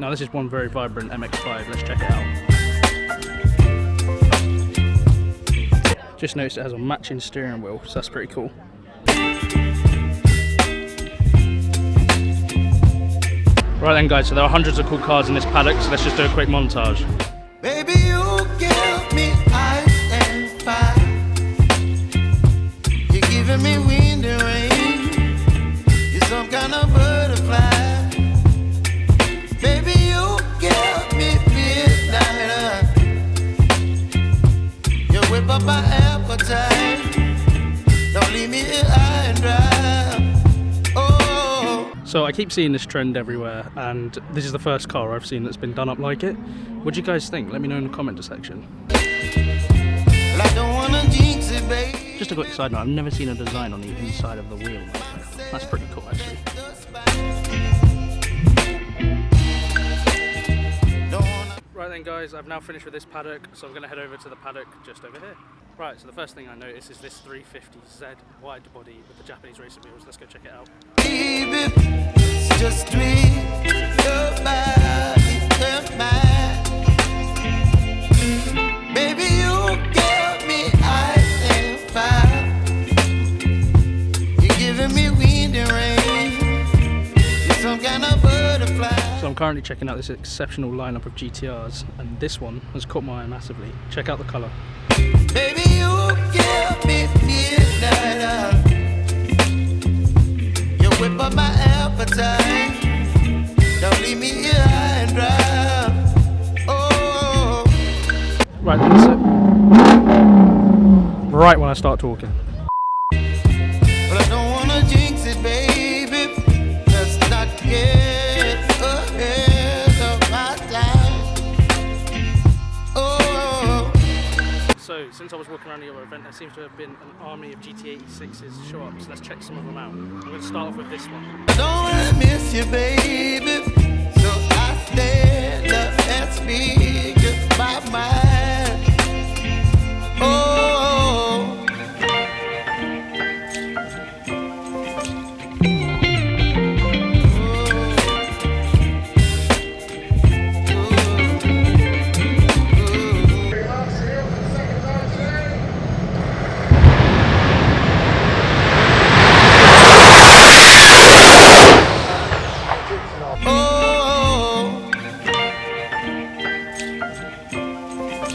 Now this is one very vibrant MX-5, let's check it out. Just noticed it has a matching steering wheel, so that's pretty cool. Right then guys, so there are hundreds of cool cars in this paddock, so let's just do a quick montage. Baby, you give me ice and fire. You're giving me wind and rain. You're some kind of butterfly. Baby, you give me midnight. You whip up my appetite. Don't leave me here high and dry. So I keep seeing this trend everywhere, and this is the first car I've seen that's been done up like it. What do you guys think? Let me know in the comment section. Just a quick side note, I've never seen a design on the inside of the wheel like that. That's pretty cool actually. Right then guys, I've now finished with this paddock, so I'm going to head over to the paddock just over here. Right, so the first thing I notice is this 350Z wide body with the Japanese racing wheels. Let's go check it out. Baby, it's just me, your body, mine. Baby, you give me ice and fire. You're giving me wind and rain. You're some kind of butterfly. So I'm currently checking out this exceptional lineup of GTRs, and this one has caught my eye massively. Check out the colour. Baby, you give me midnight. You whip up my appetite. Don't leave me here high and dry. Oh. Right then, so right when I start talking. But I don't wanna jinx it, baby. Let's not get ahead of my time. Oh. So, since I was walking around the other event, there seems to have been an army of GT86s show up, so let's check some of them out. I'm going to start off with this one. Don't wanna miss you, baby. So I stand up and speak.